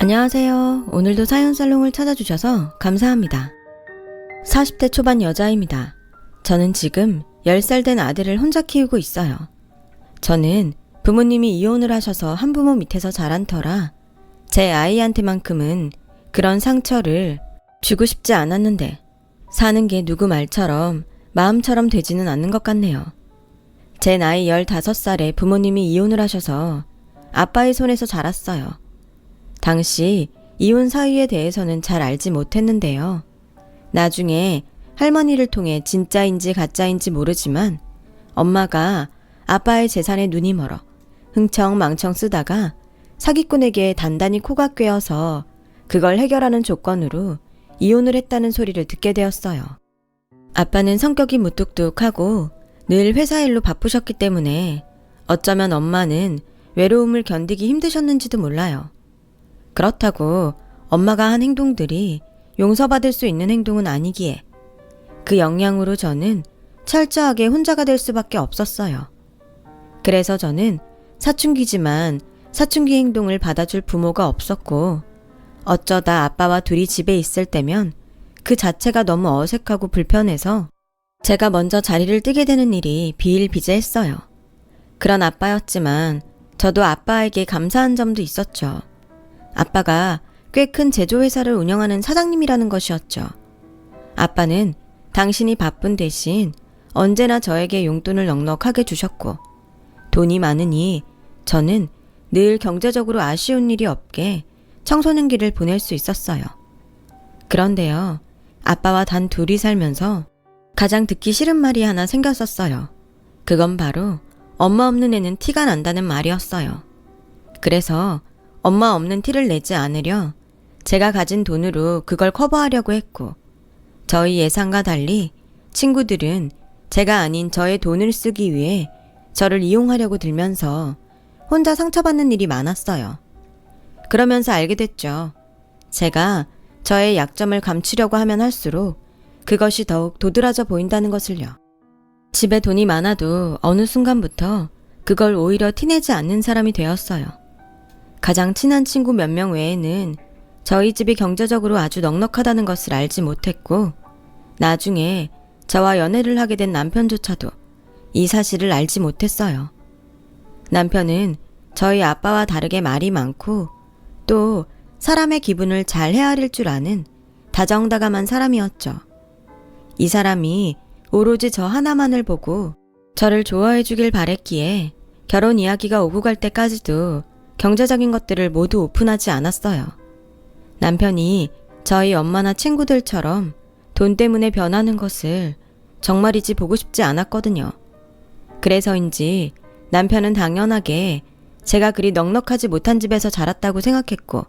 안녕하세요. 오늘도 사연살롱을 찾아주셔서 감사합니다. 40대 초반 여자입니다. 저는 지금 10살 된 아들을 혼자 키우고 있어요. 저는 부모님이 이혼을 하셔서 한부모 밑에서 자란 터라 제 아이한테만큼은 그런 상처를 주고 싶지 않았는데 사는 게 누구 말처럼 마음처럼 되지는 않는 것 같네요. 제 나이 15살에 부모님이 이혼을 하셔서 아빠의 손에서 자랐어요. 당시 이혼 사유에 대해서는 잘 알지 못했는데요. 나중에 할머니를 통해 진짜인지 가짜인지 모르지만 엄마가 아빠의 재산에 눈이 멀어 흥청망청 쓰다가 사기꾼에게 단단히 코가 꿰어서 그걸 해결하는 조건으로 이혼을 했다는 소리를 듣게 되었어요. 아빠는 성격이 무뚝뚝하고 늘 회사 일로 바쁘셨기 때문에 어쩌면 엄마는 외로움을 견디기 힘드셨는지도 몰라요. 그렇다고 엄마가 한 행동들이 용서받을 수 있는 행동은 아니기에 그 영향으로 저는 철저하게 혼자가 될 수밖에 없었어요. 그래서 저는 사춘기지만 사춘기 행동을 받아줄 부모가 없었고 어쩌다 아빠와 둘이 집에 있을 때면 그 자체가 너무 어색하고 불편해서 제가 먼저 자리를 뜨게 되는 일이 비일비재했어요. 그런 아빠였지만 저도 아빠에게 감사한 점도 있었죠. 아빠가 꽤 큰 제조회사를 운영하는 사장님이라는 것이었죠. 아빠는 당신이 바쁜 대신 언제나 저에게 용돈을 넉넉하게 주셨고 돈이 많으니 저는 늘 경제적으로 아쉬운 일이 없게 청소년기를 보낼 수 있었어요. 그런데요, 아빠와 단 둘이 살면서 가장 듣기 싫은 말이 하나 생겼었어요. 그건 바로 엄마 없는 애는 티가 난다는 말이었어요. 그래서 엄마 없는 티를 내지 않으려 제가 가진 돈으로 그걸 커버하려고 했고 저희 예상과 달리 친구들은 제가 아닌 저의 돈을 쓰기 위해 저를 이용하려고 들면서 혼자 상처받는 일이 많았어요. 그러면서 알게 됐죠. 제가 저의 약점을 감추려고 하면 할수록 그것이 더욱 도드라져 보인다는 것을요. 집에 돈이 많아도 어느 순간부터 그걸 오히려 티내지 않는 사람이 되었어요. 가장 친한 친구 몇 명 외에는 저희 집이 경제적으로 아주 넉넉하다는 것을 알지 못했고 나중에 저와 연애를 하게 된 남편조차도 이 사실을 알지 못했어요. 남편은 저희 아빠와 다르게 말이 많고 또 사람의 기분을 잘 헤아릴 줄 아는 다정다감한 사람이었죠. 이 사람이 오로지 저 하나만을 보고 저를 좋아해 주길 바랬기에 결혼 이야기가 오고 갈 때까지도 경제적인 것들을 모두 오픈하지 않았어요. 남편이 저희 엄마나 친구들처럼 돈 때문에 변하는 것을 정말이지 보고 싶지 않았거든요. 그래서인지 남편은 당연하게 제가 그리 넉넉하지 못한 집에서 자랐다고 생각했고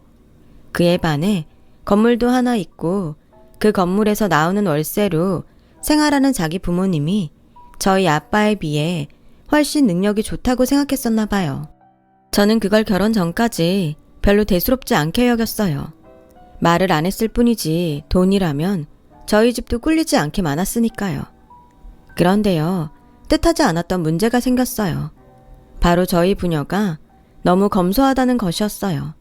그에 반해 건물도 하나 있고 그 건물에서 나오는 월세로 생활하는 자기 부모님이 저희 아빠에 비해 훨씬 능력이 좋다고 생각했었나 봐요. 저는 그걸 결혼 전까지 별로 대수롭지 않게 여겼어요. 말을 안 했을 뿐이지 돈이라면 저희 집도 꿀리지 않게 많았으니까요. 그런데요, 뜻하지 않았던 문제가 생겼어요. 바로 저희 부녀가 너무 검소하다는 것이었어요.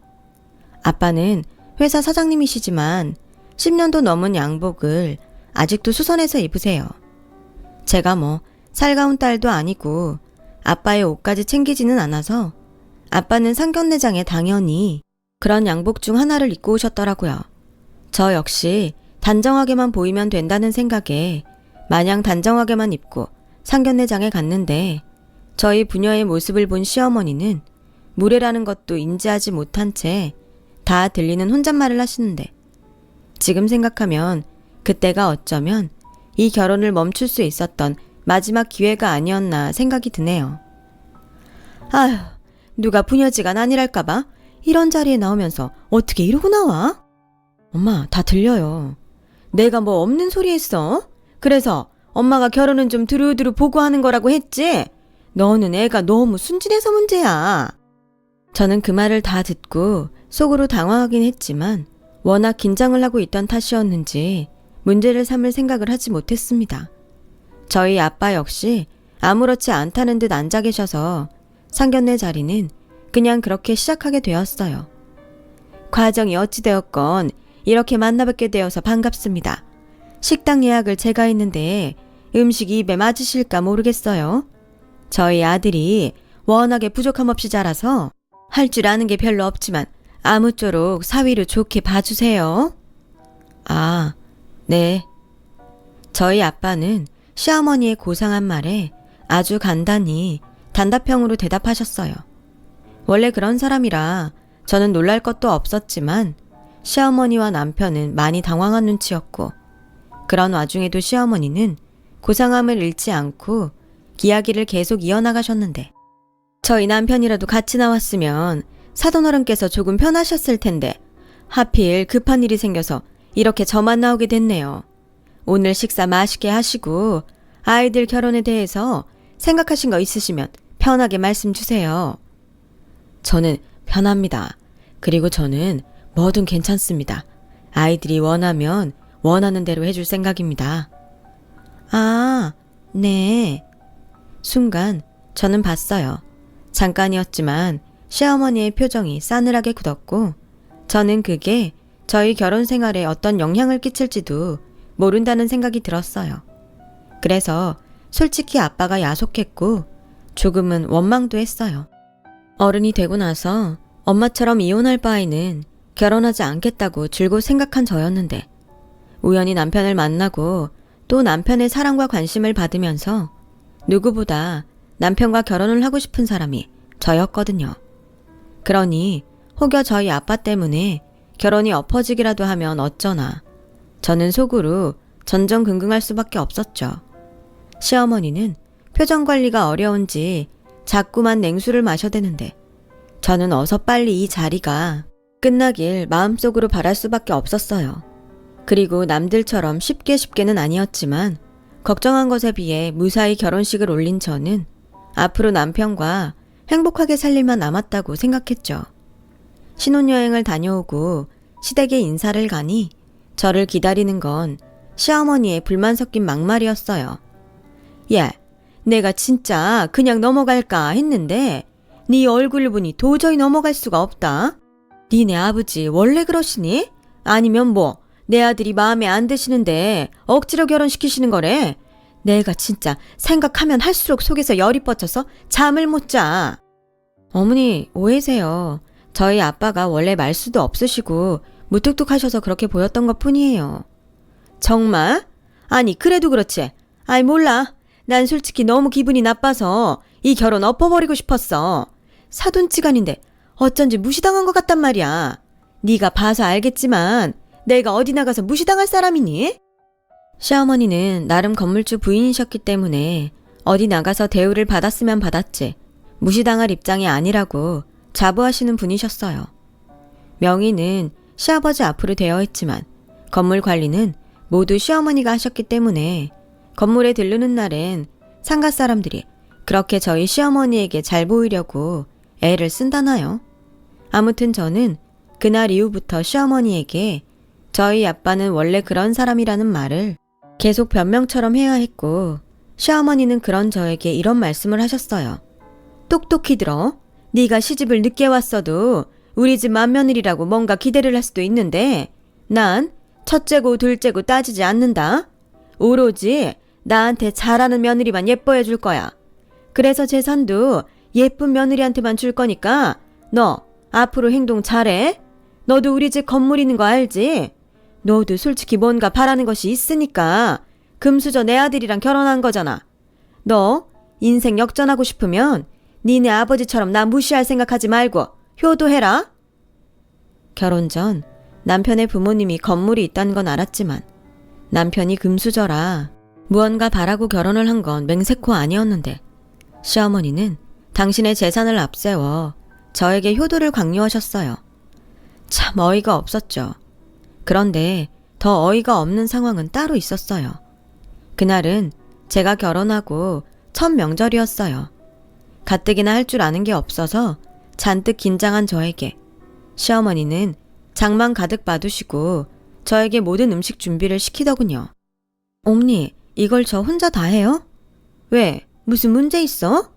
아빠는 회사 사장님이시지만 10년도 넘은 양복을 아직도 수선해서 입으세요. 제가 뭐 살가운 딸도 아니고 아빠의 옷까지 챙기지는 않아서 아빠는 상견례장에 당연히 그런 양복 중 하나를 입고 오셨더라고요. 저 역시 단정하게만 보이면 된다는 생각에 마냥 단정하게만 입고 상견례장에 갔는데 저희 부녀의 모습을 본 시어머니는 무례라는 것도 인지하지 못한 채 다 들리는 혼잣말을 하시는데 지금 생각하면 그때가 어쩌면 이 결혼을 멈출 수 있었던 마지막 기회가 아니었나 생각이 드네요. 아휴, 누가 부녀지간 아니랄까봐 이런 자리에 나오면서 어떻게 이러고 나와? 엄마, 다 들려요. 내가 뭐 없는 소리 했어? 그래서 엄마가 결혼은 좀 두루두루 보고 하는 거라고 했지? 너는 애가 너무 순진해서 문제야. 저는 그 말을 다 듣고 속으로 당황하긴 했지만 워낙 긴장을 하고 있던 탓이었는지 문제를 삼을 생각을 하지 못했습니다. 저희 아빠 역시 아무렇지 않다는 듯 앉아 계셔서 상견례 자리는 그냥 그렇게 시작하게 되었어요. 과정이 어찌되었건 이렇게 만나뵙게 되어서 반갑습니다. 식당 예약을 제가 했는데 음식이 입에 맞으실까 모르겠어요. 저희 아들이 워낙에 부족함 없이 자라서 할 줄 아는 게 별로 없지만 아무쪼록 사위로 좋게 봐주세요. 아, 네. 저희 아빠는 시어머니의 고상한 말에 아주 간단히 단답형으로 대답하셨어요. 원래 그런 사람이라 저는 놀랄 것도 없었지만 시어머니와 남편은 많이 당황한 눈치였고, 그런 와중에도 시어머니는 고상함을 잃지 않고 이야기를 계속 이어나가셨는데, 저희 남편이라도 같이 나왔으면 사돈어른께서 조금 편하셨을 텐데 하필 급한 일이 생겨서 이렇게 저만 나오게 됐네요. 오늘 식사 맛있게 하시고 아이들 결혼에 대해서 생각하신 거 있으시면 편하게 말씀 주세요. 저는 편합니다. 그리고 저는 뭐든 괜찮습니다. 아이들이 원하면 원하는 대로 해줄 생각입니다. 아, 네. 순간 저는 봤어요. 잠깐이었지만 시어머니의 표정이 싸늘하게 굳었고, 저는 그게 저희 결혼 생활에 어떤 영향을 끼칠지도 모른다는 생각이 들었어요. 그래서 솔직히 아빠가 야속했고 조금은 원망도 했어요. 어른이 되고 나서 엄마처럼 이혼할 바에는 결혼하지 않겠다고 줄곧 생각한 저였는데, 우연히 남편을 만나고 또 남편의 사랑과 관심을 받으면서 누구보다 남편과 결혼을 하고 싶은 사람이 저였거든요. 그러니 혹여 저희 아빠 때문에 결혼이 엎어지기라도 하면 어쩌나 저는 속으로 전전긍긍할 수밖에 없었죠. 시어머니는 표정 관리가 어려운지 자꾸만 냉수를 마셔대는데 저는 어서 빨리 이 자리가 끝나길 마음속으로 바랄 수밖에 없었어요. 그리고 남들처럼 쉽게는 아니었지만 걱정한 것에 비해 무사히 결혼식을 올린 저는 앞으로 남편과 행복하게 살 일만 남았다고 생각했죠. 신혼여행을 다녀오고 시댁에 인사를 가니 저를 기다리는 건 시어머니의 불만 섞인 막말이었어요. 야, 내가 진짜 그냥 넘어갈까 했는데 네 얼굴을 보니 도저히 넘어갈 수가 없다. 니네 아버지 원래 그러시니? 아니면 뭐 내 아들이 마음에 안 드시는데 억지로 결혼시키시는 거래? 내가 진짜 생각하면 할수록 속에서 열이 뻗쳐서 잠을 못 자. 어머니 오해세요. 저희 아빠가 원래 말수도 없으시고 무뚝뚝하셔서 그렇게 보였던 것 뿐이에요. 정말? 아니 그래도 그렇지. 아이 몰라. 난 솔직히 너무 기분이 나빠서 이 결혼 엎어버리고 싶었어. 사돈지간인데 어쩐지 무시당한 것 같단 말이야. 네가 봐서 알겠지만 내가 어디 나가서 무시당할 사람이니? 시어머니는 나름 건물주 부인이셨기 때문에 어디 나가서 대우를 받았으면 받았지 무시당할 입장이 아니라고 자부하시는 분이셨어요. 명의는 시아버지 앞으로 되어 있지만 건물 관리는 모두 시어머니가 하셨기 때문에 건물에 들르는 날엔 상가 사람들이 그렇게 저희 시어머니에게 잘 보이려고 애를 쓴다나요? 아무튼 저는 그날 이후부터 시어머니에게 저희 아빠는 원래 그런 사람이라는 말을 계속 변명처럼 해야 했고, 시어머니는 그런 저에게 이런 말씀을 하셨어요. 똑똑히 들어. 네가 시집을 늦게 왔어도 우리 집 맏며느리라고 뭔가 기대를 할 수도 있는데 난 첫째고 둘째고 따지지 않는다. 오로지 나한테 잘하는 며느리만 예뻐해 줄 거야. 그래서 재산도 예쁜 며느리한테만 줄 거니까 너 앞으로 행동 잘해. 너도 우리 집 건물 있는 거 알지? 너도 솔직히 뭔가 바라는 것이 있으니까 금수저 내 아들이랑 결혼한 거잖아. 너 인생 역전하고 싶으면 니네 아버지처럼 나 무시할 생각하지 말고 효도해라. 결혼 전 남편의 부모님이 건물이 있다는 건 알았지만 남편이 금수저라 무언가 바라고 결혼을 한 건 맹세코 아니었는데, 시어머니는 당신의 재산을 앞세워 저에게 효도를 강요하셨어요. 참 어이가 없었죠. 그런데 더 어이가 없는 상황은 따로 있었어요. 그날은 제가 결혼하고 첫 명절이었어요. 가뜩이나 할 줄 아는 게 없어서 잔뜩 긴장한 저에게 시어머니는 장만 가득 받으시고 저에게 모든 음식 준비를 시키더군요. 어머니, 이걸 저 혼자 다 해요? 왜? 무슨 문제 있어?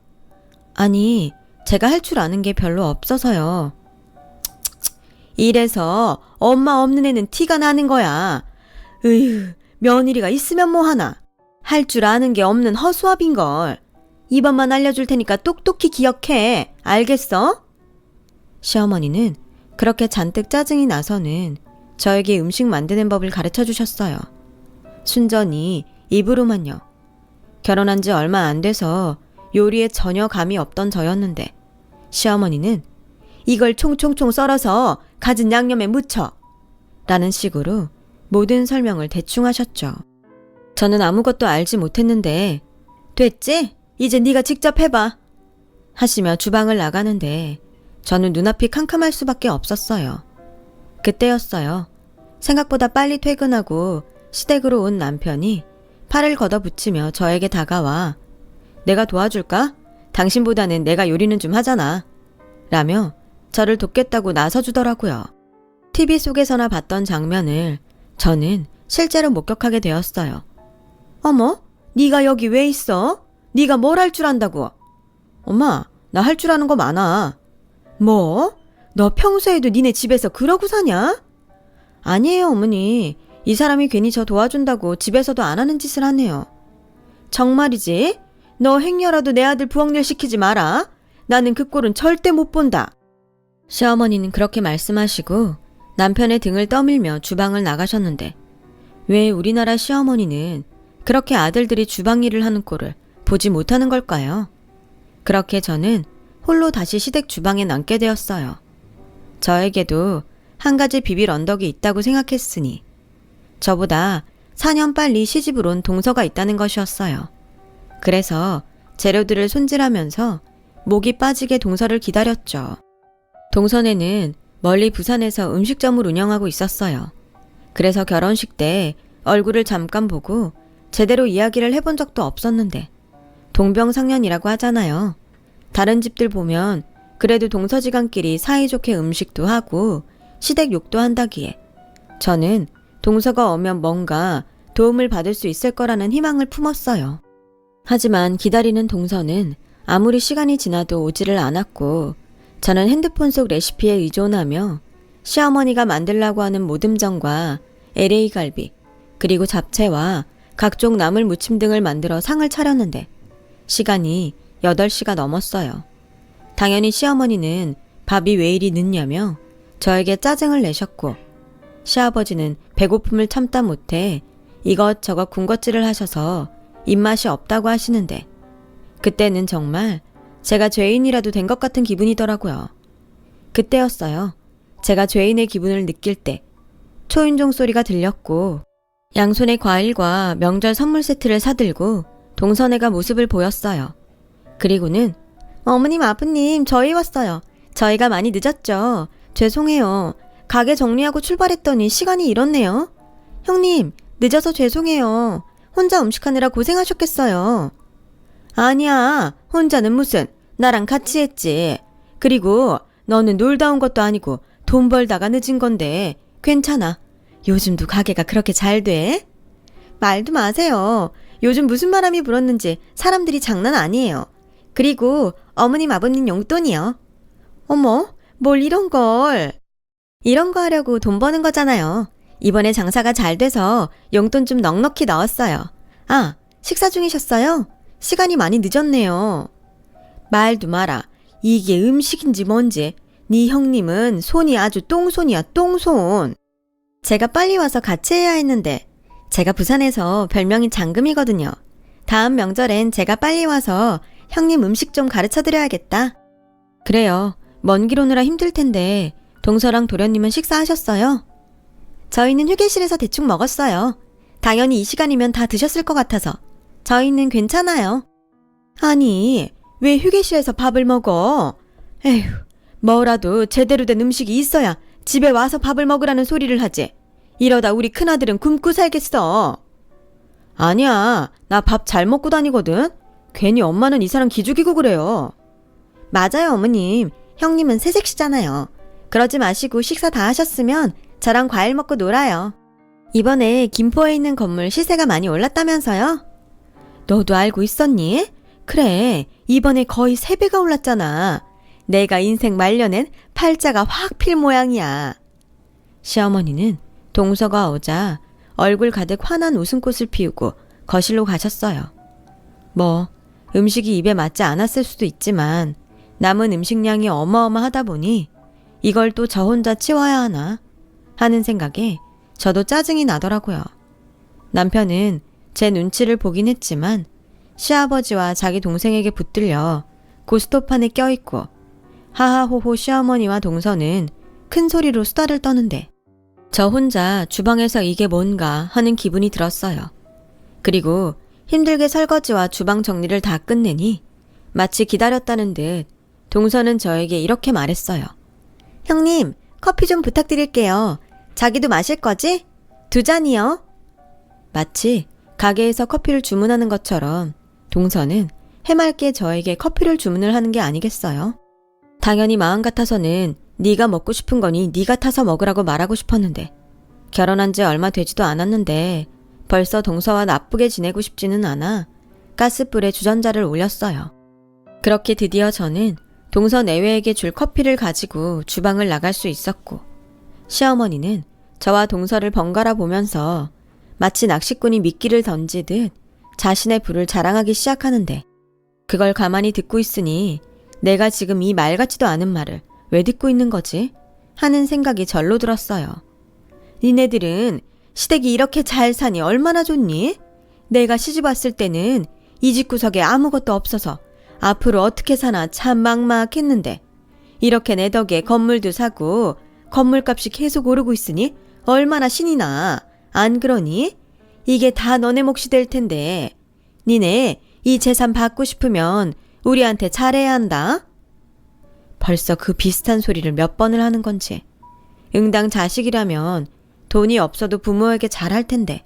아니, 제가 할 줄 아는 게 별로 없어서요. 이래서 엄마 없는 애는 티가 나는 거야. 으휴, 며느리가 있으면 뭐하나. 할 줄 아는 게 없는 허수아비인걸. 이번만 알려줄 테니까 똑똑히 기억해. 알겠어? 시어머니는 그렇게 잔뜩 짜증이 나서는 저에게 음식 만드는 법을 가르쳐 주셨어요. 순전히 입으로만요. 결혼한 지 얼마 안 돼서 요리에 전혀 감이 없던 저였는데 시어머니는 이걸 총총총 썰어서 갖은 양념에 묻혀 라는 식으로 모든 설명을 대충 하셨죠. 저는 아무것도 알지 못했는데 됐지? 이제 네가 직접 해봐 하시며 주방을 나가는데 저는 눈앞이 캄캄할 수밖에 없었어요. 그때였어요. 생각보다 빨리 퇴근하고 시댁으로 온 남편이 팔을 걷어붙이며 저에게 다가와 내가 도와줄까? 당신보다는 내가 요리는 좀 하잖아 라며 저를 돕겠다고 나서주더라고요. TV 속에서나 봤던 장면을 저는 실제로 목격하게 되었어요. 어머, 네가 여기 왜 있어? 네가 뭘 할 줄 안다고? 엄마, 나 할 줄 아는 거 많아. 뭐? 너 평소에도 니네 집에서 그러고 사냐? 아니에요, 어머니. 이 사람이 괜히 저 도와준다고 집에서도 안 하는 짓을 하네요. 정말이지? 너 행여라도 내 아들 부엌일 시키지 마라. 나는 그 꼴은 절대 못 본다. 시어머니는 그렇게 말씀하시고 남편의 등을 떠밀며 주방을 나가셨는데 왜 우리나라 시어머니는 그렇게 아들들이 주방 일을 하는 꼴을 보지 못하는 걸까요? 그렇게 저는 홀로 다시 시댁 주방에 남게 되었어요. 저에게도 한 가지 비빌 언덕이 있다고 생각했으니 저보다 4년 빨리 시집을 온 동서가 있다는 것이었어요. 그래서 재료들을 손질하면서 목이 빠지게 동서를 기다렸죠. 동서네는 멀리 부산에서 음식점을 운영하고 있었어요. 그래서 결혼식 때 얼굴을 잠깐 보고 제대로 이야기를 해본 적도 없었는데 동병상련이라고 하잖아요. 다른 집들 보면 그래도 동서지간끼리 사이좋게 음식도 하고 시댁 욕도 한다기에 저는 동서가 오면 뭔가 도움을 받을 수 있을 거라는 희망을 품었어요. 하지만 기다리는 동서는 아무리 시간이 지나도 오지를 않았고 저는 핸드폰 속 레시피에 의존하며 시어머니가 만들라고 하는 모듬전과 LA갈비 그리고 잡채와 각종 나물 무침 등을 만들어 상을 차렸는데 시간이 8시가 넘었어요. 당연히 시어머니는 밥이 왜 이리 늦냐며 저에게 짜증을 내셨고 시아버지는 배고픔을 참다 못해 이것저것 군것질을 하셔서 입맛이 없다고 하시는데 그때는 정말 제가 죄인이라도 된 것 같은 기분이더라고요. 그때였어요. 제가 죄인의 기분을 느낄 때 초인종 소리가 들렸고 양손에 과일과 명절 선물 세트를 사들고 동서네가 모습을 보였어요. 그리고는 어머님, 아버님, 저희 왔어요. 저희가 많이 늦었죠. 죄송해요. 가게 정리하고 출발했더니 시간이 이렇네요. 형님, 늦어서 죄송해요. 혼자 음식하느라 고생하셨겠어요. 아니야, 혼자는 무슨. 나랑 같이 했지. 그리고 너는 놀다 온 것도 아니고 돈 벌다가 늦은 건데 괜찮아. 요즘도 가게가 그렇게 잘 돼? 말도 마세요. 요즘 무슨 바람이 불었는지 사람들이 장난 아니에요. 그리고 어머님, 아버님 용돈이요. 어머, 뭘 이런 걸. 이런 거 하려고 돈 버는 거잖아요. 이번에 장사가 잘 돼서 용돈 좀 넉넉히 넣었어요. 아, 식사 중이셨어요? 시간이 많이 늦었네요. 말도 마라. 이게 음식인지 뭔지. 네 형님은 손이 아주 똥손이야, 똥손. 제가 빨리 와서 같이 해야 했는데 제가 부산에서 별명이 장금이거든요. 다음 명절엔 제가 빨리 와서 형님 음식 좀 가르쳐드려야겠다. 그래요. 먼 길 오느라 힘들 텐데 동서랑 도련님은 식사하셨어요? 저희는 휴게실에서 대충 먹었어요. 당연히 이 시간이면 다 드셨을 것 같아서. 저희는 괜찮아요. 아니, 왜 휴게실에서 밥을 먹어? 에휴, 뭐라도 제대로 된 음식이 있어야 집에 와서 밥을 먹으라는 소리를 하지. 이러다 우리 큰아들은 굶고 살겠어. 아니야, 나 밥 잘 먹고 다니거든. 괜히 엄마는 이 사람 기죽이고 그래요. 맞아요, 어머님. 형님은 새색시잖아요. 그러지 마시고 식사 다 하셨으면 저랑 과일 먹고 놀아요. 이번에 김포에 있는 건물 시세가 많이 올랐다면서요? 너도 알고 있었니? 그래, 이번에 거의 3배가 올랐잖아. 내가 인생 말년엔 팔자가 확 필 모양이야. 시어머니는 동서가 오자 얼굴 가득 환한 웃음꽃을 피우고 거실로 가셨어요. 뭐 음식이 입에 맞지 않았을 수도 있지만 남은 음식량이 어마어마하다 보니 이걸 또 저 혼자 치워야 하나 하는 생각에 저도 짜증이 나더라고요. 남편은 제 눈치를 보긴 했지만 시아버지와 자기 동생에게 붙들려 고스톱판에 껴있고 하하호호 시어머니와 동서는 큰 소리로 수다를 떠는데 저 혼자 주방에서 이게 뭔가 하는 기분이 들었어요. 그리고 힘들게 설거지와 주방 정리를 다 끝내니 마치 기다렸다는 듯 동서는 저에게 이렇게 말했어요. 형님, 커피 좀 부탁드릴게요. 자기도 마실 거지? 2잔이요. 마치 가게에서 커피를 주문하는 것처럼 동서는 해맑게 저에게 커피를 주문을 하는 게 아니겠어요? 당연히 마음 같아서는 네가 먹고 싶은 거니 네가 타서 먹으라고 말하고 싶었는데 결혼한 지 얼마 되지도 않았는데 벌써 동서와 나쁘게 지내고 싶지는 않아 가스불에 주전자를 올렸어요. 그렇게 드디어 저는 동서 내외에게 줄 커피를 가지고 주방을 나갈 수 있었고 시어머니는 저와 동서를 번갈아 보면서 마치 낚시꾼이 미끼를 던지듯 자신의 부를 자랑하기 시작하는데 그걸 가만히 듣고 있으니 내가 지금 이 말 같지도 않은 말을 왜 듣고 있는 거지? 하는 생각이 절로 들었어요. 니네들은 시댁이 이렇게 잘 사니 얼마나 좋니? 내가 시집 왔을 때는 이 집구석에 아무것도 없어서 앞으로 어떻게 사나 참 막막했는데 이렇게 내 덕에 건물도 사고 건물값이 계속 오르고 있으니 얼마나 신이 나. 안 그러니? 이게 다 너네 몫이 될 텐데 니네 이 재산 받고 싶으면 우리한테 잘해야 한다. 벌써 그 비슷한 소리를 몇 번을 하는 건지 응당 자식이라면 돈이 없어도 부모에게 잘할 텐데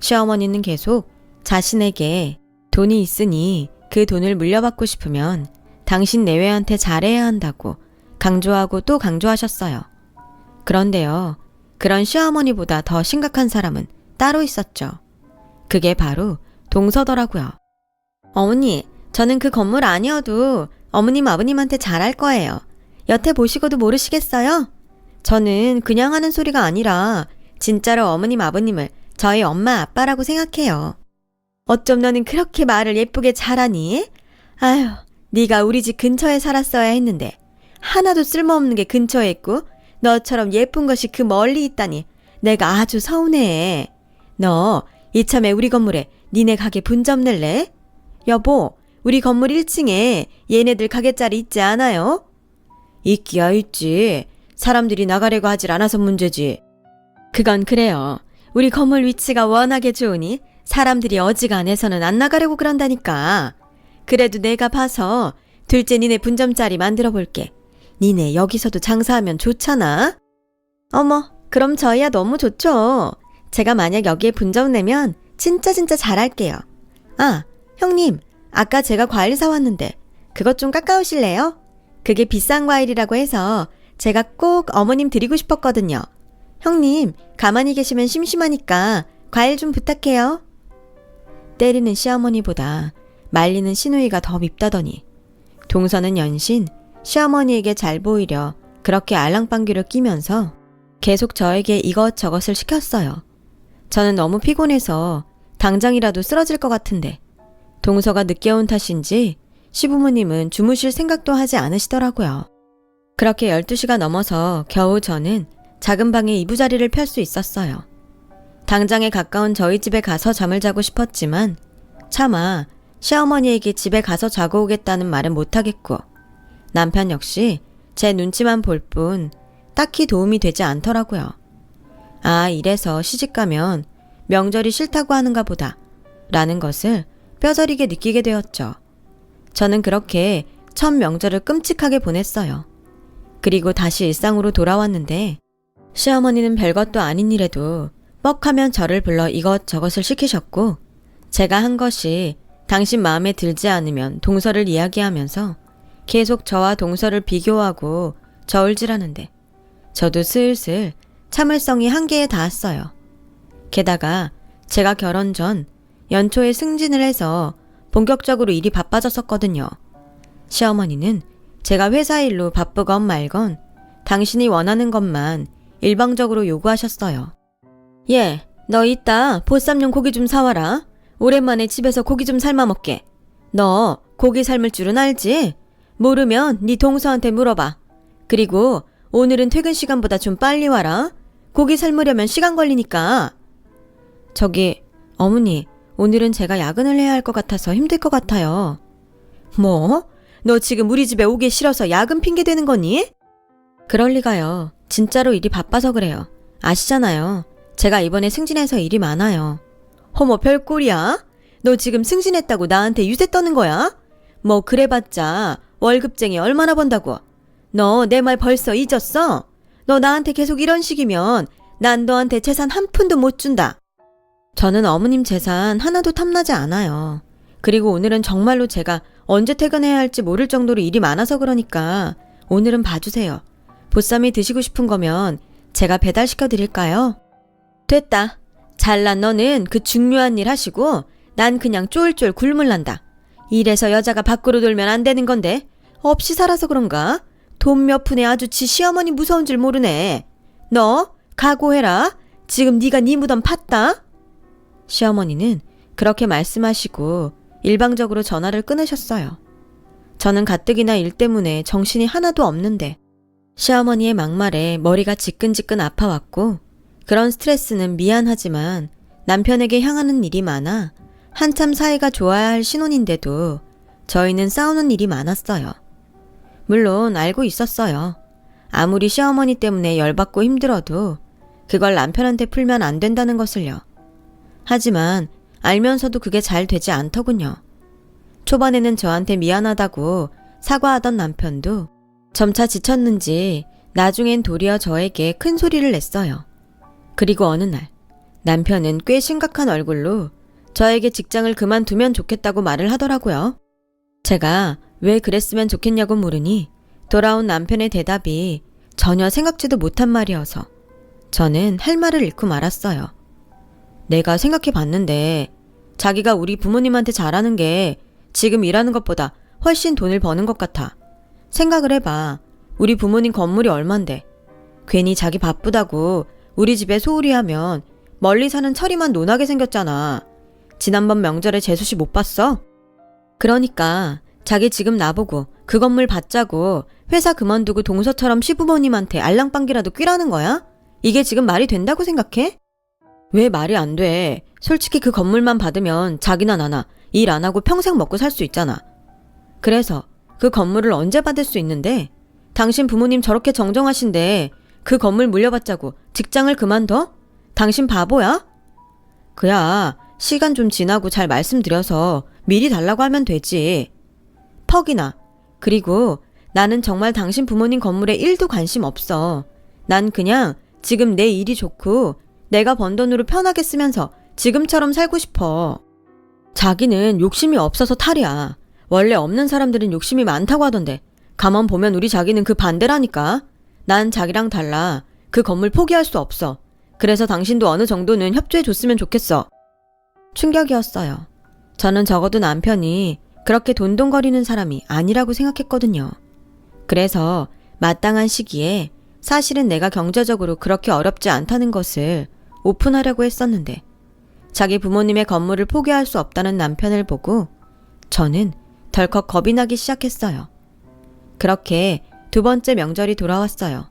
시어머니는 계속 자신에게 돈이 있으니 그 돈을 물려받고 싶으면 당신 내외한테 잘해야 한다고 강조하고 또 강조하셨어요. 그런데요, 그런 시어머니보다 더 심각한 사람은 따로 있었죠. 그게 바로 동서더라고요. 어머니, 저는 그 건물 아니어도 어머님 아버님한테 잘할 거예요. 여태 보시고도 모르시겠어요? 저는 그냥 하는 소리가 아니라 진짜로 어머님 아버님을 저희 엄마 아빠라고 생각해요. 어쩜 너는 그렇게 말을 예쁘게 잘하니? 아휴, 네가 우리 집 근처에 살았어야 했는데 하나도 쓸모없는 게 근처에 있고 너처럼 예쁜 것이 그 멀리 있다니 내가 아주 서운해. 너 이참에 우리 건물에 니네 가게 분점 낼래? 여보, 우리 건물 1층에 얘네들 가게짜리 있지 않아요? 있기야 있지. 사람들이 나가려고 하질 않아서 문제지. 그건 그래요. 우리 건물 위치가 워낙에 좋으니 사람들이 어지간해서는 안 나가려고 그런다니까. 그래도 내가 봐서 둘째 니네 분점짜리 만들어 볼게. 니네 여기서도 장사하면 좋잖아. 어머, 그럼 저희야 너무 좋죠. 제가 만약 여기에 분점 내면 진짜 잘할게요. 아, 형님, 아까 제가 과일 사왔는데 그것 좀 깎아오실래요? 그게 비싼 과일이라고 해서 제가 꼭 어머님 드리고 싶었거든요. 형님, 가만히 계시면 심심하니까 과일 좀 부탁해요. 때리는 시어머니보다 말리는 시누이가 더 밉다더니 동서는 연신 시어머니에게 잘 보이려 그렇게 알랑방귀를 끼면서 계속 저에게 이것저것을 시켰어요. 저는 너무 피곤해서 당장이라도 쓰러질 것 같은데 동서가 늦게 온 탓인지 시부모님은 주무실 생각도 하지 않으시더라고요. 그렇게 12시가 넘어서 겨우 저는 작은 방에 이부자리를 펼 수 있었어요. 당장에 가까운 저희 집에 가서 잠을 자고 싶었지만 차마 시어머니에게 집에 가서 자고 오겠다는 말은 못하겠고 남편 역시 제 눈치만 볼 뿐 딱히 도움이 되지 않더라고요. 아, 이래서 시집가면 명절이 싫다고 하는가 보다 라는 것을 뼈저리게 느끼게 되었죠. 저는 그렇게 첫 명절을 끔찍하게 보냈어요. 그리고 다시 일상으로 돌아왔는데 시어머니는 별것도 아닌 일에도 뻑하면 저를 불러 이것저것을 시키셨고 제가 한 것이 당신 마음에 들지 않으면 동서를 이야기하면서 계속 저와 동서를 비교하고 저울질하는데 저도 슬슬 참을성이 한계에 닿았어요. 게다가 제가 결혼 전 연초에 승진을 해서 본격적으로 일이 바빠졌었거든요. 시어머니는 제가 회사 일로 바쁘건 말건 당신이 원하는 것만 일방적으로 요구하셨어요. 예, 너 이따 보쌈용 고기 좀 사와라. 오랜만에 집에서 고기 좀 삶아 먹게. 너 고기 삶을 줄은 알지? 모르면 네 동서한테 물어봐. 그리고 오늘은 퇴근 시간보다 좀 빨리 와라. 고기 삶으려면 시간 걸리니까. 저기, 어머니, 오늘은 제가 야근을 해야 할 것 같아서 힘들 것 같아요. 뭐? 너 지금 우리 집에 오기 싫어서 야근 핑계 대는 거니? 그럴 리가요. 진짜로 일이 바빠서 그래요. 아시잖아요. 제가 이번에 승진해서 일이 많아요. 어머, 별꼴이야? 너 지금 승진했다고 나한테 유세 떠는 거야? 뭐 그래봤자 월급쟁이 얼마나 번다고. 너 내 말 벌써 잊었어? 너 나한테 계속 이런 식이면 난 너한테 재산 한 푼도 못 준다. 저는 어머님 재산 하나도 탐나지 않아요. 그리고 오늘은 정말로 제가 언제 퇴근해야 할지 모를 정도로 일이 많아서 그러니까 오늘은 봐주세요. 보쌈이 드시고 싶은 거면 제가 배달시켜 드릴까요? 됐다. 잘난 너는 그 중요한 일 하시고 난 그냥 쫄쫄 굶을란다. 이래서 여자가 밖으로 돌면 안 되는 건데 없이 살아서 그런가? 돈 몇 푼에 아주 지 시어머니 무서운 줄 모르네. 너 각오해라. 지금 네가 네 무덤 팠다. 시어머니는 그렇게 말씀하시고 일방적으로 전화를 끊으셨어요. 저는 가뜩이나 일 때문에 정신이 하나도 없는데 시어머니의 막말에 머리가 지끈지끈 아파왔고 그런 스트레스는 미안하지만 남편에게 향하는 일이 많아 한참 사이가 좋아야 할 신혼인데도 저희는 싸우는 일이 많았어요. 물론 알고 있었어요. 아무리 시어머니 때문에 열받고 힘들어도 그걸 남편한테 풀면 안 된다는 것을요. 하지만 알면서도 그게 잘 되지 않더군요. 초반에는 저한테 미안하다고 사과하던 남편도 점차 지쳤는지 나중엔 도리어 저에게 큰 소리를 냈어요. 그리고 어느 날 남편은 꽤 심각한 얼굴로 저에게 직장을 그만두면 좋겠다고 말을 하더라고요. 제가 왜 그랬으면 좋겠냐고 물으니 돌아온 남편의 대답이 전혀 생각지도 못한 말이어서 저는 할 말을 잃고 말았어요. 내가 생각해 봤는데 자기가 우리 부모님한테 잘하는 게 지금 일하는 것보다 훨씬 돈을 버는 것 같아. 생각을 해봐. 우리 부모님 건물이 얼만데. 괜히 자기 바쁘다고 우리 집에 소홀히 하면 멀리 사는 철이만 논하게 생겼잖아. 지난번 명절에 재수씨 못 봤어? 그러니까 자기 지금 나보고 그 건물 받자고 회사 그만두고 동서처럼 시부모님한테 알랑방귀라도 뀌라는 거야? 이게 지금 말이 된다고 생각해? 왜 말이 안 돼? 솔직히 그 건물만 받으면 자기나 나나 일 안 하고 평생 먹고 살 수 있잖아. 그래서 그 건물을 언제 받을 수 있는데? 당신 부모님 저렇게 정정하신데 그 건물 물려받자고 직장을 그만둬? 당신 바보야? 그야 시간 좀 지나고 잘 말씀드려서 미리 달라고 하면 되지. 퍽이나. 그리고 나는 정말 당신 부모님 건물에 1도 관심 없어. 난 그냥 지금 내 일이 좋고 내가 번 돈으로 편하게 쓰면서 지금처럼 살고 싶어. 자기는 욕심이 없어서 탈이야. 원래 없는 사람들은 욕심이 많다고 하던데 가만 보면 우리 자기는 그 반대라니까. 난 자기랑 달라. 그 건물 포기할 수 없어. 그래서 당신도 어느 정도는 협조해 줬으면 좋겠어. 충격이었어요. 저는 적어도 남편이 그렇게 돈돈거리는 사람이 아니라고 생각했거든요. 그래서 마땅한 시기에 사실은 내가 경제적으로 그렇게 어렵지 않다는 것을 오픈하려고 했었는데 자기 부모님의 건물을 포기할 수 없다는 남편을 보고 저는 덜컥 겁이 나기 시작했어요. 그렇게 두 번째 명절이 돌아왔어요.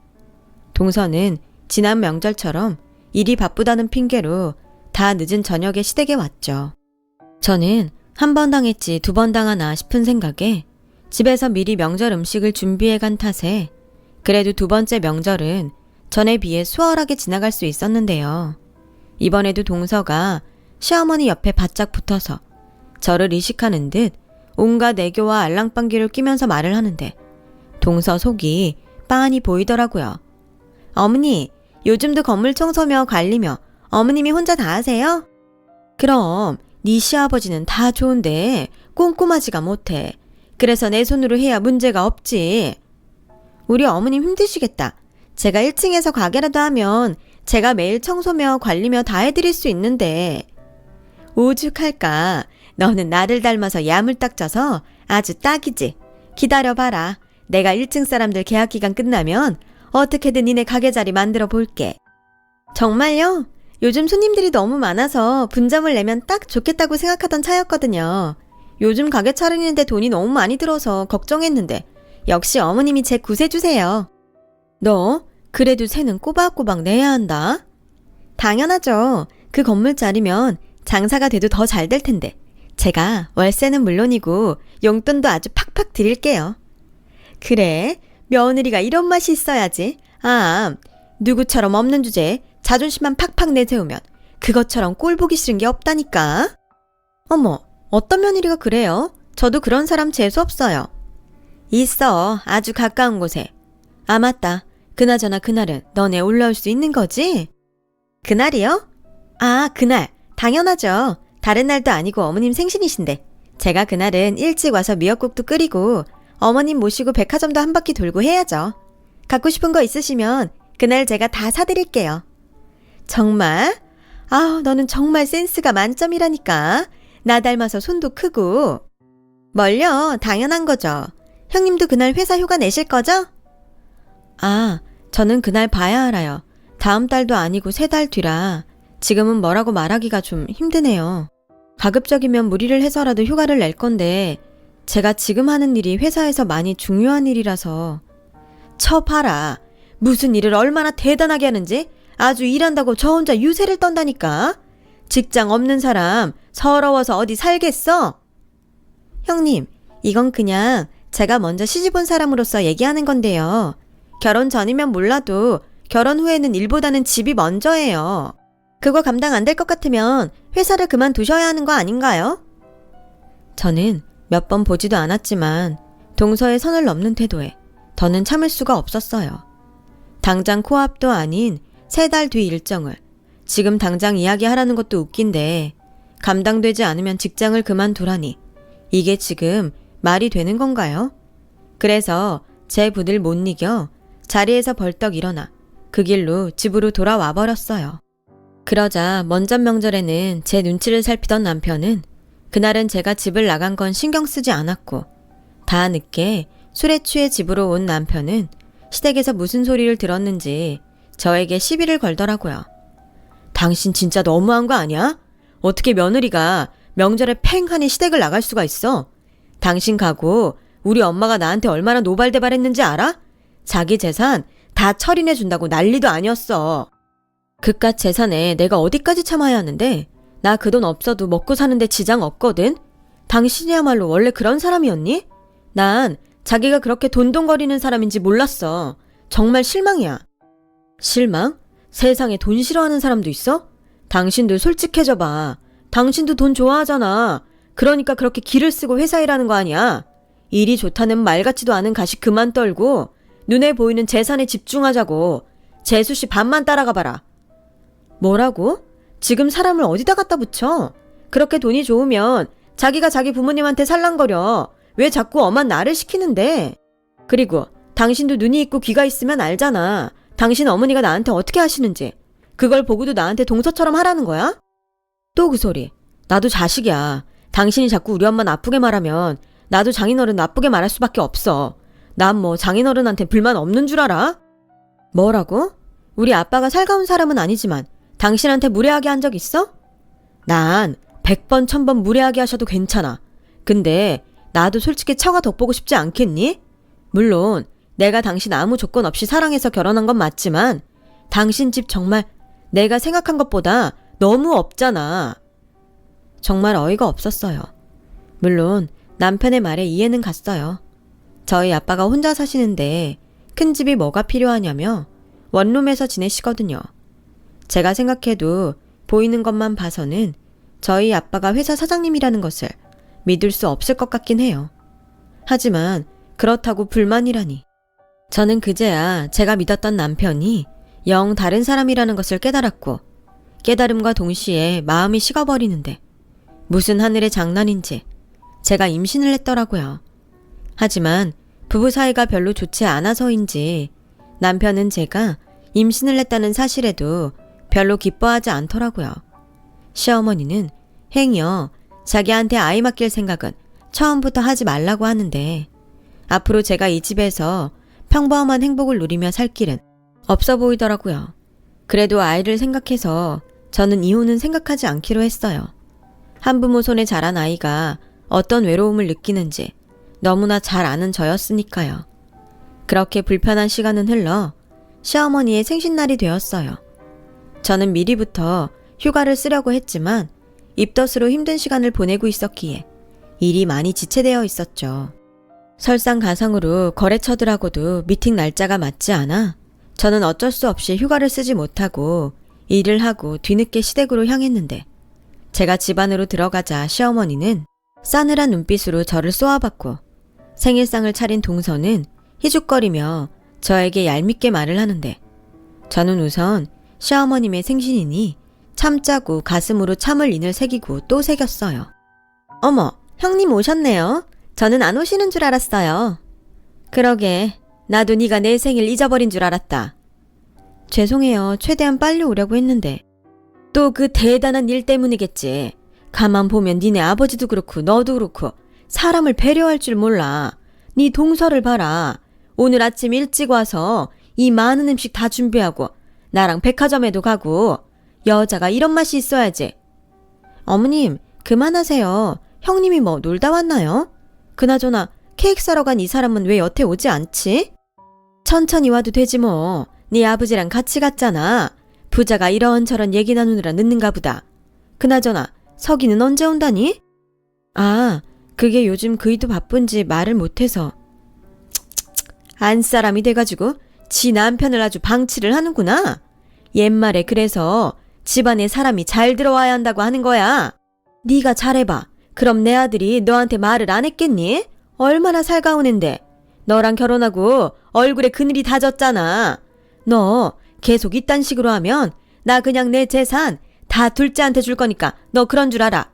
동서는 지난 명절처럼 일이 바쁘다는 핑계로 다 늦은 저녁에 시댁에 왔죠. 저는 한 번 당했지 두 번 당하나 싶은 생각에 집에서 미리 명절 음식을 준비해 간 탓에 그래도 두 번째 명절은 전에 비해 수월하게 지나갈 수 있었는데요. 이번에도 동서가 시어머니 옆에 바짝 붙어서 저를 의식하는 듯 온갖 애교와 알랑방귀를 끼면서 말을 하는데 동서 속이 빤히 보이더라고요. 어머니, 요즘도 건물 청소며 관리며 어머님이 혼자 다 하세요? 그럼 네 시아버지는 다 좋은데 꼼꼼하지가 못해. 그래서 내 손으로 해야 문제가 없지. 우리 어머님 힘드시겠다. 제가 1층에서 가게라도 하면 제가 매일 청소며 관리며 다 해드릴 수 있는데. 오죽할까. 너는 나를 닮아서 야물딱 져서 아주 딱이지. 기다려봐라. 내가 1층 사람들 계약 기간 끝나면 어떻게든 니네 가게 자리 만들어 볼게. 정말요? 요즘 손님들이 너무 많아서 분점을 내면 딱 좋겠다고 생각하던 차였거든요. 요즘 가게 차리는데 돈이 너무 많이 들어서 걱정했는데 역시 어머님이 제 구세주세요. 너 그래도 세는 꼬박꼬박 내야 한다. 당연하죠. 그 건물짜리면 장사가 돼도 더 잘 될 텐데 제가 월세는 물론이고 용돈도 아주 팍팍 드릴게요. 그래, 며느리가 이런 맛이 있어야지. 아, 누구처럼 없는 주제에 자존심만 팍팍 내세우면 그것처럼 꼴 보기 싫은 게 없다니까. 어머, 어떤 며느리가 그래요? 저도 그런 사람 재수없어요. 있어, 아주 가까운 곳에. 아, 맞다. 그나저나 그날은 너네 올라올 수 있는 거지? 그날이요? 아, 그날. 당연하죠. 다른 날도 아니고 어머님 생신이신데 제가 그날은 일찍 와서 미역국도 끓이고 어머님 모시고 백화점도 한 바퀴 돌고 해야죠. 갖고 싶은 거 있으시면 그날 제가 다 사드릴게요. 정말? 아우, 너는 정말 센스가 만점이라니까. 나 닮아서 손도 크고. 뭘요? 당연한 거죠. 형님도 그날 회사 휴가 내실 거죠? 아, 저는 그날 봐야 알아요. 다음 달도 아니고 3달 뒤라 지금은 뭐라고 말하기가 좀 힘드네요. 가급적이면 무리를 해서라도 휴가를 낼 건데 제가 지금 하는 일이 회사에서 많이 중요한 일이라서. 쳐봐라. 무슨 일을 얼마나 대단하게 하는지 아주 일한다고 저 혼자 유세를 떤다니까. 직장 없는 사람 서러워서 어디 살겠어? 형님, 이건 그냥 제가 먼저 시집 온 사람으로서 얘기하는 건데요. 결혼 전이면 몰라도 결혼 후에는 일보다는 집이 먼저예요. 그거 감당 안 될 것 같으면 회사를 그만두셔야 하는 거 아닌가요? 저는 몇 번 보지도 않았지만 동서의 선을 넘는 태도에 더는 참을 수가 없었어요. 당장 코앞도 아닌 3달 뒤 일정을 지금 당장 이야기하라는 것도 웃긴데 감당되지 않으면 직장을 그만두라니 이게 지금 말이 되는 건가요? 그래서 제 부들 못 이겨 자리에서 벌떡 일어나 그 길로 집으로 돌아와 버렸어요. 그러자 먼전 명절에는 제 눈치를 살피던 남편은 그날은 제가 집을 나간 건 신경 쓰지 않았고 다 늦게 술에 취해 집으로 온 남편은 시댁에서 무슨 소리를 들었는지 저에게 시비를 걸더라고요. 당신 진짜 너무한 거 아니야? 어떻게 며느리가 명절에 팽하니 시댁을 나갈 수가 있어? 당신 가고 우리 엄마가 나한테 얼마나 노발대발했는지 알아? 자기 재산 다 처리해준다고 난리도 아니었어. 그깟 재산에 내가 어디까지 참아야 하는데 나 그 돈 없어도 먹고 사는데 지장 없거든? 당신이야말로 원래 그런 사람이었니? 난 자기가 그렇게 돈돈거리는 사람인지 몰랐어. 정말 실망이야. 실망? 세상에 돈 싫어하는 사람도 있어? 당신도 솔직해져 봐. 당신도 돈 좋아하잖아. 그러니까 그렇게 기를 쓰고 회사 일하는 거 아니야. 일이 좋다는 말 같지도 않은 가식 그만 떨고 눈에 보이는 재산에 집중하자고. 재수씨 반만 따라가 봐라. 뭐라고? 지금 사람을 어디다 갖다 붙여? 그렇게 돈이 좋으면 자기가 자기 부모님한테 살랑거려. 왜 자꾸 엄한 나를 시키는데? 그리고 당신도 눈이 있고 귀가 있으면 알잖아. 당신 어머니가 나한테 어떻게 하시는지. 그걸 보고도 나한테 동서처럼 하라는 거야? 또 그 소리. 나도 자식이야. 당신이 자꾸 우리 엄마 나쁘게 말하면 나도 장인어른 나쁘게 말할 수밖에 없어. 난 뭐 장인어른한테 불만 없는 줄 알아? 뭐라고? 우리 아빠가 살가운 사람은 아니지만 당신한테 무례하게 한 적 있어? 난 100번 1000번 무례하게 하셔도 괜찮아. 근데 나도 솔직히 처가 덕보고 싶지 않겠니? 물론 내가 당신 아무 조건 없이 사랑해서 결혼한 건 맞지만 당신 집 정말 내가 생각한 것보다 너무 없잖아. 정말 어이가 없었어요. 물론 남편의 말에 이해는 갔어요. 저희 아빠가 혼자 사시는데 큰 집이 뭐가 필요하냐며 원룸에서 지내시거든요. 제가 생각해도 보이는 것만 봐서는 저희 아빠가 회사 사장님이라는 것을 믿을 수 없을 것 같긴 해요. 하지만 그렇다고 불만이라니. 저는 그제야 제가 믿었던 남편이 영 다른 사람이라는 것을 깨달았고 깨달음과 동시에 마음이 식어버리는데 무슨 하늘의 장난인지 제가 임신을 했더라고요. 하지만 부부 사이가 별로 좋지 않아서인지 남편은 제가 임신을 했다는 사실에도 별로 기뻐하지 않더라고요. 시어머니는 행여 자기한테 아이 맡길 생각은 처음부터 하지 말라고 하는데 앞으로 제가 이 집에서 평범한 행복을 누리며 살 길은 없어 보이더라고요. 그래도 아이를 생각해서 저는 이혼은 생각하지 않기로 했어요. 한부모 손에 자란 아이가 어떤 외로움을 느끼는지 너무나 잘 아는 저였으니까요. 그렇게 불편한 시간은 흘러 시어머니의 생신날이 되었어요. 저는 미리부터 휴가를 쓰려고 했지만 입덧으로 힘든 시간을 보내고 있었기에 일이 많이 지체되어 있었죠. 설상가상으로 거래처들하고도 미팅 날짜가 맞지 않아 저는 어쩔 수 없이 휴가를 쓰지 못하고 일을 하고 뒤늦게 시댁으로 향했는데 제가 집 안으로 들어가자 시어머니는 싸늘한 눈빛으로 저를 쏘아봤고 생일상을 차린 동서는 희죽거리며 저에게 얄밉게 말을 하는데 저는 우선 시어머님의 생신이니 참자고 가슴으로 참을 인을 새기고 또 새겼어요. 어머, 형님 오셨네요. 저는 안 오시는 줄 알았어요. 그러게, 나도 네가 내 생일 잊어버린 줄 알았다. 죄송해요. 최대한 빨리 오려고 했는데. 또 그 대단한 일 때문이겠지. 가만 보면 니네 아버지도 그렇고 너도 그렇고 사람을 배려할 줄 몰라. 네 동서를 봐라. 오늘 아침 일찍 와서 이 많은 음식 다 준비하고 나랑 백화점에도 가고 여자가 이런 맛이 있어야지. 어머님, 그만하세요. 형님이 뭐 놀다 왔나요? 그나저나 케이크 사러 간 이 사람은 왜 여태 오지 않지? 천천히 와도 되지 뭐. 네 아버지랑 같이 갔잖아. 부자가 이런저런 얘기 나누느라 늦는가 보다. 그나저나 석이는 언제 온다니? 아, 그게 요즘 그이도 바쁜지 말을 못해서. 안사람이 돼가지고 지 남편을 아주 방치를 하는구나. 옛말에 그래서 집안에 사람이 잘 들어와야 한다고 하는 거야. 네가 잘해봐. 그럼 내 아들이 너한테 말을 안 했겠니? 얼마나 살가운 앤데. 너랑 결혼하고 얼굴에 그늘이 다 졌잖아. 너 계속 이딴 식으로 하면 나 그냥 내 재산 다 둘째한테 줄 거니까 너 그런 줄 알아.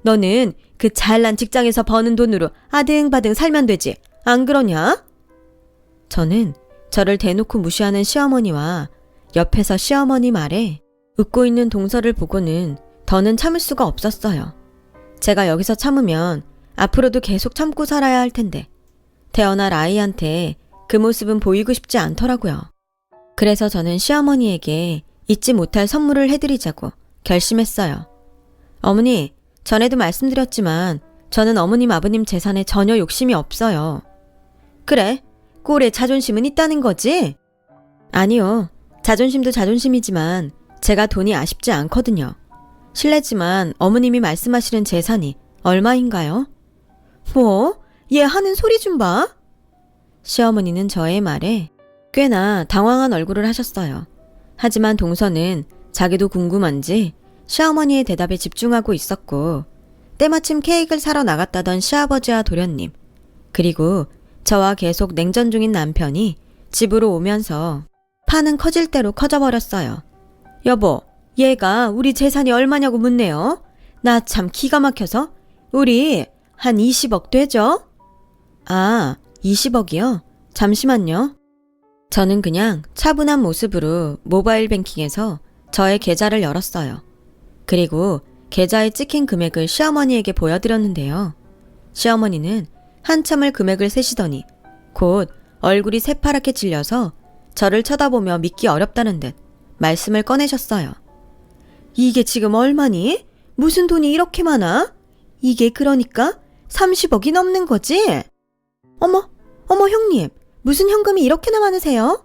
너는 그 잘난 직장에서 버는 돈으로 아등바등 살면 되지. 안 그러냐? 저는 저를 대놓고 무시하는 시어머니와 옆에서 시어머니 말에 웃고 있는 동서를 보고는 더는 참을 수가 없었어요. 제가 여기서 참으면 앞으로도 계속 참고 살아야 할 텐데 태어날 아이한테 그 모습은 보이고 싶지 않더라고요. 그래서 저는 시어머니에게 잊지 못할 선물을 해드리자고 결심했어요. 어머니, 전에도 말씀드렸지만 저는 어머님 아버님 재산에 전혀 욕심이 없어요. 그래, 꼴에 자존심은 있다는 거지? 아니요, 자존심도 자존심이지만 제가 돈이 아쉽지 않거든요. 실례지만 어머님이 말씀하시는 재산이 얼마인가요? 뭐? 얘 하는 소리 좀 봐. 시어머니는 저의 말에 꽤나 당황한 얼굴을 하셨어요. 하지만 동서는 자기도 궁금한지 시어머니의 대답에 집중하고 있었고 때마침 케이크를 사러 나갔다던 시아버지와 도련님 그리고 저와 계속 냉전 중인 남편이 집으로 오면서 판은 커질 대로 커져버렸어요. 여보, 얘가 우리 재산이 얼마냐고 묻네요. 나 참 기가 막혀서 우리 한 20억 되죠? 아, 20억이요? 잠시만요. 저는 그냥 차분한 모습으로 모바일 뱅킹에서 저의 계좌를 열었어요. 그리고 계좌에 찍힌 금액을 시어머니에게 보여드렸는데요. 시어머니는 한참을 금액을 세시더니 곧 얼굴이 새파랗게 질려서 저를 쳐다보며 믿기 어렵다는 듯 말씀을 꺼내셨어요. 이게 지금 얼마니? 무슨 돈이 이렇게 많아? 이게 그러니까 30억이 넘는 거지? 어머 형님, 무슨 현금이 이렇게나 많으세요?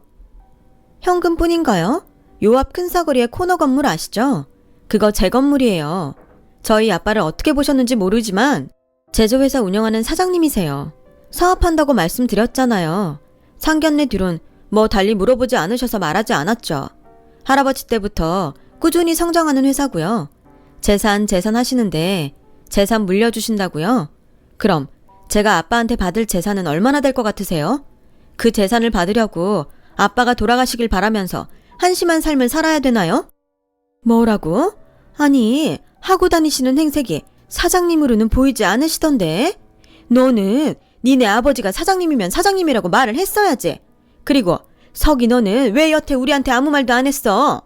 현금뿐인가요? 요 앞 큰 사거리의 코너 건물 아시죠? 그거 제 건물이에요. 저희 아빠를 어떻게 보셨는지 모르지만 제조회사 운영하는 사장님이세요. 사업한다고 말씀드렸잖아요. 상견례 뒤론 뭐 달리 물어보지 않으셔서 말하지 않았죠. 할아버지 때부터 꾸준히 성장하는 회사고요. 재산 하시는데 재산 물려주신다고요? 그럼 제가 아빠한테 받을 재산은 얼마나 될 것 같으세요? 그 재산을 받으려고 아빠가 돌아가시길 바라면서 한심한 삶을 살아야 되나요? 뭐라고? 아니, 하고 다니시는 행색이 사장님으로는 보이지 않으시던데? 너는 니네 아버지가 사장님이면 사장님이라고 말을 했어야지. 그리고 석이 너는 왜 여태 우리한테 아무 말도 안 했어?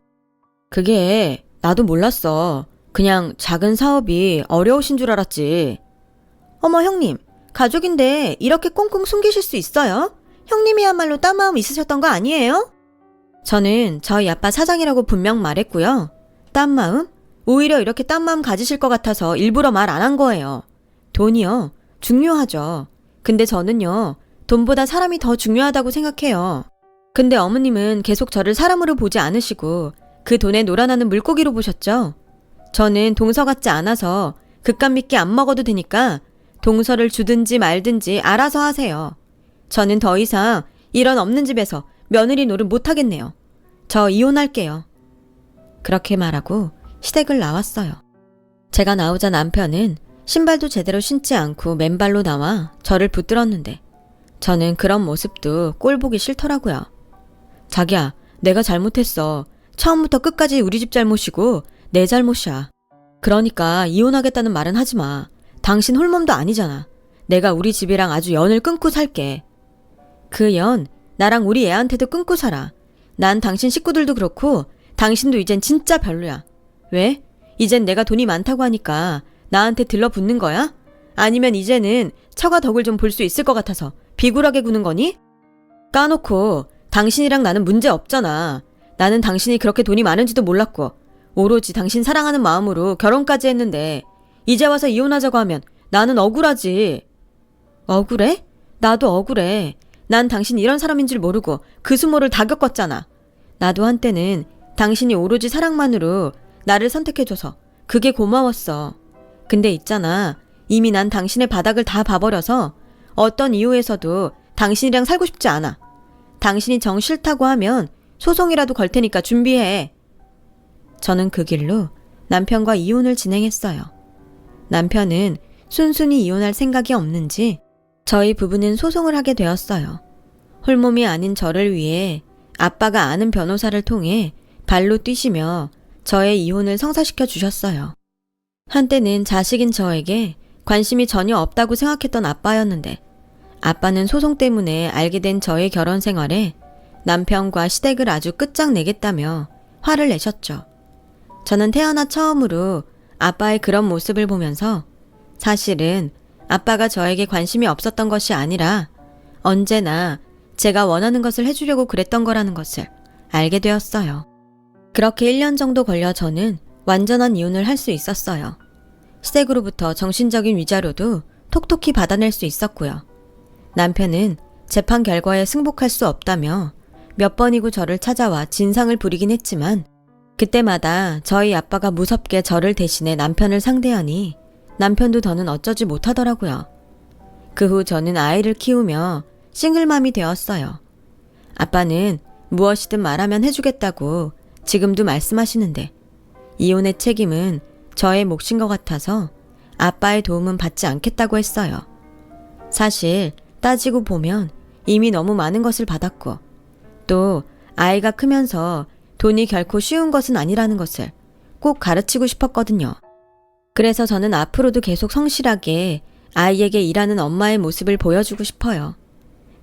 그게 나도 몰랐어. 그냥 작은 사업이 어려우신 줄 알았지. 어머 형님, 가족인데 이렇게 꽁꽁 숨기실 수 있어요? 형님이야말로 딴 마음 있으셨던 거 아니에요? 저는 저희 아빠 사장이라고 분명 말했고요. 딴 마음? 오히려 이렇게 딴 마음 가지실 것 같아서 일부러 말 안 한 거예요. 돈이요. 중요하죠. 근데 저는요. 돈보다 사람이 더 중요하다고 생각해요. 근데 어머님은 계속 저를 사람으로 보지 않으시고 그 돈에 놀아나는 물고기로 보셨죠? 저는 동서 같지 않아서 그깟 미끼 안 먹어도 되니까 동서를 주든지 말든지 알아서 하세요. 저는 더 이상 이런 없는 집에서 며느리 노릇 못하겠네요. 저 이혼할게요. 그렇게 말하고 시댁을 나왔어요. 제가 나오자 남편은 신발도 제대로 신지 않고 맨발로 나와 저를 붙들었는데 저는 그런 모습도 꼴 보기 싫더라고요. 자기야, 내가 잘못했어. 처음부터 끝까지 우리 집 잘못이고 내 잘못이야. 그러니까 이혼하겠다는 말은 하지 마. 당신 홀몸도 아니잖아. 내가 우리 집이랑 아주 연을 끊고 살게. 그 연 나랑 우리 애한테도 끊고 살아. 난 당신 식구들도 그렇고 당신도 이젠 진짜 별로야. 왜? 이젠 내가 돈이 많다고 하니까 나한테 들러붙는 거야? 아니면 이제는 처가 덕을 좀 볼 수 있을 것 같아서 비굴하게 구는 거니? 까놓고 당신이랑 나는 문제 없잖아. 나는 당신이 그렇게 돈이 많은지도 몰랐고 오로지 당신 사랑하는 마음으로 결혼까지 했는데 이제 와서 이혼하자고 하면 나는 억울하지. 억울해? 나도 억울해. 난 당신 이런 사람인 줄 모르고 그 수모를 다 겪었잖아. 나도 한때는 당신이 오로지 사랑만으로 나를 선택해줘서 그게 고마웠어. 근데 있잖아. 이미 난 당신의 바닥을 다 봐버려서 어떤 이유에서도 당신이랑 살고 싶지 않아. 당신이 정 싫다고 하면 소송이라도 걸 테니까 준비해. 저는 그 길로 남편과 이혼을 진행했어요. 남편은 순순히 이혼할 생각이 없는지 저희 부부는 소송을 하게 되었어요. 홀몸이 아닌 저를 위해 아빠가 아는 변호사를 통해 발로 뛰시며 저의 이혼을 성사시켜 주셨어요. 한때는 자식인 저에게 관심이 전혀 없다고 생각했던 아빠였는데 아빠는 소송 때문에 알게 된 저의 결혼 생활에 남편과 시댁을 아주 끝장내겠다며 화를 내셨죠. 저는 태어나 처음으로 아빠의 그런 모습을 보면서 사실은 아빠가 저에게 관심이 없었던 것이 아니라 언제나 제가 원하는 것을 해주려고 그랬던 거라는 것을 알게 되었어요. 그렇게 1년 정도 걸려 저는 완전한 이혼을 할 수 있었어요. 시댁으로부터 정신적인 위자료도 톡톡히 받아낼 수 있었고요. 남편은 재판 결과에 승복할 수 없다며 몇 번이고 저를 찾아와 진상을 부리긴 했지만 그때마다 저희 아빠가 무섭게 저를 대신해 남편을 상대하니 남편도 더는 어쩌지 못하더라고요. 그 후 저는 아이를 키우며 싱글맘이 되었어요. 아빠는 무엇이든 말하면 해주겠다고 지금도 말씀하시는데 이혼의 책임은 저의 몫인 것 같아서 아빠의 도움은 받지 않겠다고 했어요. 사실 따지고 보면 이미 너무 많은 것을 받았고 또 아이가 크면서 돈이 결코 쉬운 것은 아니라는 것을 꼭 가르치고 싶었거든요. 그래서 저는 앞으로도 계속 성실하게 아이에게 일하는 엄마의 모습을 보여주고 싶어요.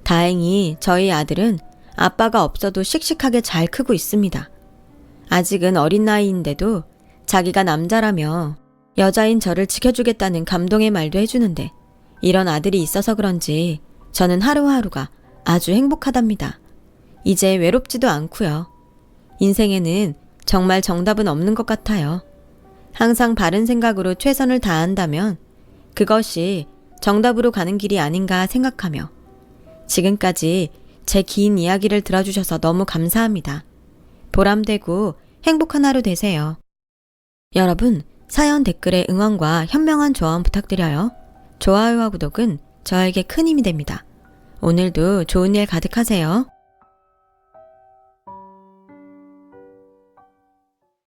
다행히 저희 아들은 아빠가 없어도 씩씩하게 잘 크고 있습니다. 아직은 어린 나이인데도 자기가 남자라며 여자인 저를 지켜주겠다는 감동의 말도 해주는데 이런 아들이 있어서 그런지 저는 하루하루가 아주 행복하답니다. 이제 외롭지도 않고요. 인생에는 정말 정답은 없는 것 같아요. 항상 바른 생각으로 최선을 다한다면 그것이 정답으로 가는 길이 아닌가 생각하며 지금까지 제 긴 이야기를 들어주셔서 너무 감사합니다. 보람되고 행복한 하루 되세요. 여러분, 사연 댓글에 응원과 현명한 조언 부탁드려요. 좋아요와 구독은 저에게 큰 힘이 됩니다. 오늘도 좋은 일 가득하세요.